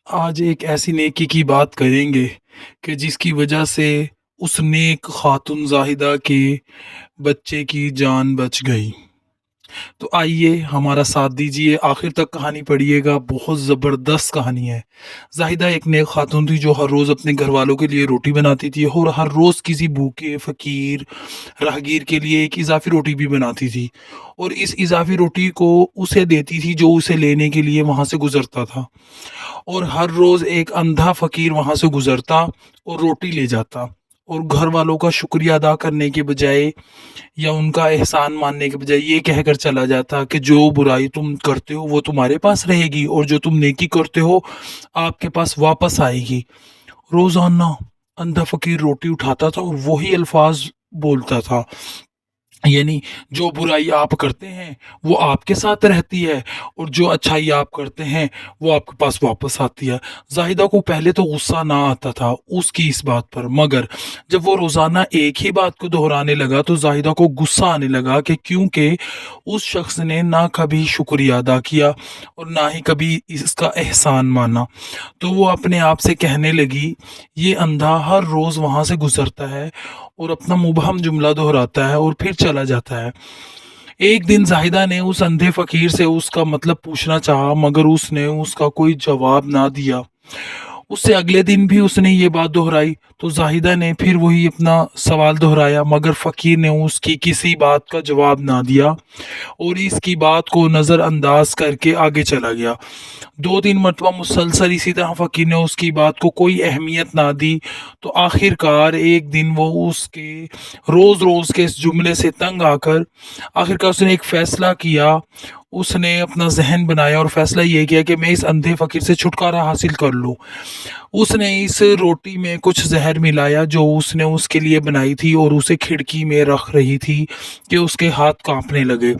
آج ایک ایسی نیکی کی بات کریں گے کہ جس کی وجہ سے اس نیک خاتون زاہدہ کے بچے کی جان بچ گئی۔ تو آئیے ہمارا ساتھ دیجیے، آخر تک کہانی پڑھیے گا، بہت زبردست کہانی ہے۔ زاہدہ ایک نیک خاتون تھی جو ہر روز اپنے گھر والوں کے لیے روٹی بناتی تھی اور ہر روز کسی بھوکے فقیر راہگیر کے لیے ایک اضافی روٹی بھی بناتی تھی، اور اس اضافی روٹی کو اسے دیتی تھی جو اسے لینے کے لیے وہاں سے گزرتا تھا۔ اور ہر روز ایک اندھا فقیر وہاں سے گزرتا اور روٹی لے جاتا، اور گھر والوں کا شکریہ ادا کرنے کے بجائے یا ان کا احسان ماننے کے بجائے یہ کہہ کر چلا جاتا کہ جو برائی تم کرتے ہو وہ تمہارے پاس رہے گی، اور جو تم نیکی کرتے ہو آپ کے پاس واپس آئے گی۔ روزانہ اندھا فقیر روٹی اٹھاتا تھا اور وہی الفاظ بولتا تھا، یعنی جو برائی آپ کرتے ہیں وہ آپ کے ساتھ رہتی ہے، اور جو اچھائی آپ کرتے ہیں وہ آپ کے پاس واپس آتی ہے۔ زاہدہ کو پہلے تو غصہ نہ آتا تھا اس کی اس بات پر، مگر جب وہ روزانہ ایک ہی بات کو دہرانے لگا تو زاہدہ کو غصہ آنے لگا کہ کیونکہ اس شخص نے نہ کبھی شکریہ ادا کیا اور نہ ہی کبھی اس کا احسان مانا۔ تو وہ اپنے آپ سے کہنے لگی، یہ اندھا ہر روز وہاں سے گزرتا ہے اور اپنا مبہم جملہ دہراتا ہے اور پھر چلا جاتا ہے۔ ایک دن زاہدہ نے اس اندھے فقیر سے اس کا مطلب پوچھنا چاہا، مگر اس نے اس کا کوئی جواب نہ دیا۔ اس سے اگلے دن بھی اس نے یہ بات دہرائی تو زاہدہ نے پھر وہی اپنا سوال دہرایا، مگر فقیر نے اس کی کسی بات کا جواب نہ دیا اور اس کی بات کو نظر انداز کر کے آگے چلا گیا۔ 2-3 مرتبہ مسلسل اسی طرح فقیر نے اس کی بات کو کوئی اہمیت نہ دی، تو آخر کار ایک دن وہ اس کے روز روز کے اس جملے سے تنگ آ کر آخر کار اس نے ایک فیصلہ کیا۔ اس نے اپنا ذہن بنایا اور فیصلہ یہ کیا کہ میں اس اندھے فقیر سے چھٹکارا حاصل کر لوں۔ اس نے اس روٹی میں کچھ زہر ملایا جو اس نے اس کے لیے بنائی تھی اور اسے کھڑکی میں رکھ رہی تھی کہ اس کے ہاتھ کانپنے لگے۔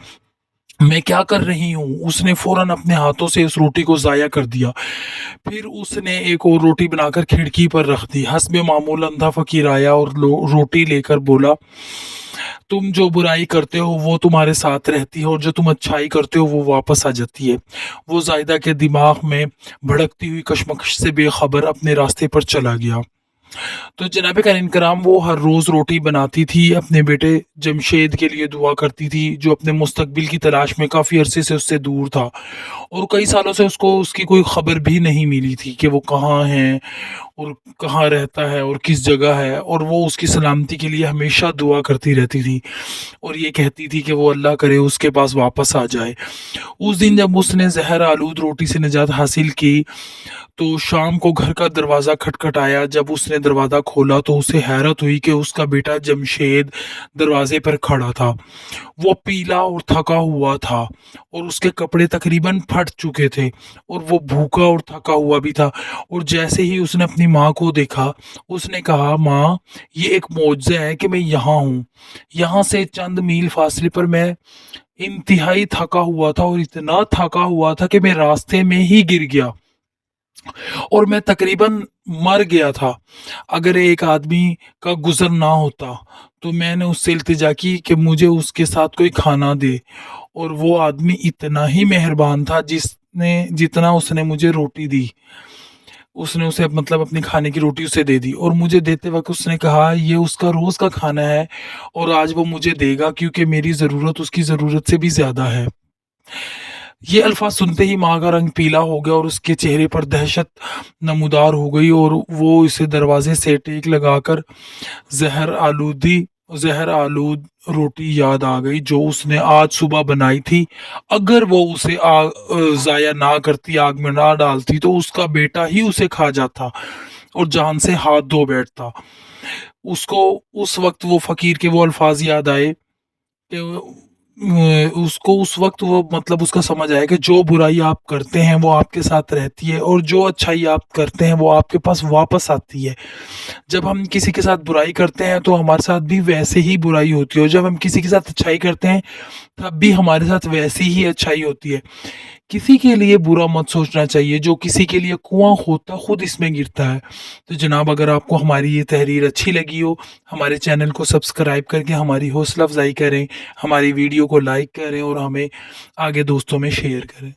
میں کیا کر رہی ہوں؟ اس نے فوراً اپنے ہاتھوں سے اس روٹی کو ضائع کر دیا۔ پھر اس نے ایک اور روٹی بنا کر کھڑکی پر رکھ دی۔ حسب معمول اندھا فقیر آیا اور روٹی لے کر بولا، تم جو برائی کرتے ہو وہ تمہارے ساتھ رہتی ہے اور جو تم اچھائی کرتے ہو وہ واپس آ جاتی ہے۔ وہ زاہدہ کے دماغ میں بھڑکتی ہوئی کشمکش سے بے خبر اپنے راستے پر چلا گیا۔ تو جناب کرام، وہ ہر روز روٹی بناتی تھی، اپنے بیٹے جمشید کے لیے دعا کرتی تھی جو اپنے مستقبل کی تلاش میں کافی عرصے سے اس سے دور تھا، اور کئی سالوں سے اس کو اس کی کوئی خبر بھی نہیں ملی تھی کہ وہ کہاں ہے اور کہاں رہتا ہے اور کس جگہ ہے، اور وہ اس کی سلامتی کے لیے ہمیشہ دعا کرتی رہتی تھی اور یہ کہتی تھی کہ وہ اللہ کرے اس کے پاس واپس آ جائے۔ اس دن جب اس نے زہر آلود روٹی سے نجات حاصل کی تو شام کو گھر کا دروازہ کھٹکھٹایا۔ جب اس نے دروازہ کھولا تو اسے حیرت ہوئی کہ اس کا بیٹا جمشید دروازے پر کھڑا تھا۔ وہ پیلا اور تھکا ہوا تھا اور اس کے کپڑے تقریباً پھٹ چکے تھے، اور وہ بھوکا اور تھکا ہوا بھی تھا۔ اور جیسے ہی اس نے اپنی ماں کو دیکھا اس نے کہا، ماں، یہ ایک معجزہ ہے کہ میں یہاں ہوں۔ یہاں سے چند میل فاصلے پر میں انتہائی تھکا ہوا تھا، اور اتنا تھکا ہوا تھا کہ میں راستے میں ہی گر گیا اور میں تقریباً مر گیا تھا۔ اگر ایک آدمی کا گزر نہ ہوتا تو میں نے اس سے التجا کی کہ مجھے اس کے ساتھ کوئی کھانا دے، اور وہ آدمی اتنا ہی مہربان تھا جتنا اس نے مجھے روٹی دی۔ اس نے اسے مطلب اپنی کھانے کی روٹی اسے دے دی، اور مجھے دیتے وقت اس نے کہا یہ اس کا روز کا کھانا ہے اور آج وہ مجھے دے گا کیونکہ میری ضرورت اس کی ضرورت سے بھی زیادہ ہے۔ یہ الفاظ سنتے ہی ماں کا رنگ پیلا ہو گیا اور اس کے چہرے پر دہشت نمودار ہو گئی، اور وہ اسے دروازے سے ٹیک لگا کر زہر آلود روٹی یاد آ گئی جو اس نے آج صبح بنائی تھی۔ اگر وہ اسے ضائع نہ کرتی، آگ میں نہ ڈالتی، تو اس کا بیٹا ہی اسے کھا جاتا اور جان سے ہاتھ دھو بیٹھتا۔ اس کو اس وقت وہ فقیر کے وہ الفاظ یاد آئے کہ اس کو اس وقت وہ مطلب اس کا سمجھ آیا کہ جو برائی آپ کرتے ہیں وہ آپ کے ساتھ رہتی ہے اور جو اچھائی آپ کرتے ہیں وہ آپ کے پاس واپس آتی ہے۔ جب ہم کسی کے ساتھ برائی کرتے ہیں تو ہمارے ساتھ بھی ویسے ہی برائی ہوتی ہے، اور جب ہم کسی کے ساتھ اچھائی کرتے ہیں تب بھی ہمارے ساتھ ویسی ہی اچھائی ہوتی ہے۔ کسی کے لیے برا مت سوچنا چاہیے، جو کسی کے لیے کنواں کھودتا خود اس میں گرتا ہے۔ تو جناب، اگر آپ کو ہماری یہ تحریر اچھی لگی ہو، ہمارے چینل کو سبسکرائب کر کے ہماری حوصلہ افزائی کریں، ہماری ویڈیو کو لائک کریں اور ہمیں آگے دوستوں میں شیئر کریں۔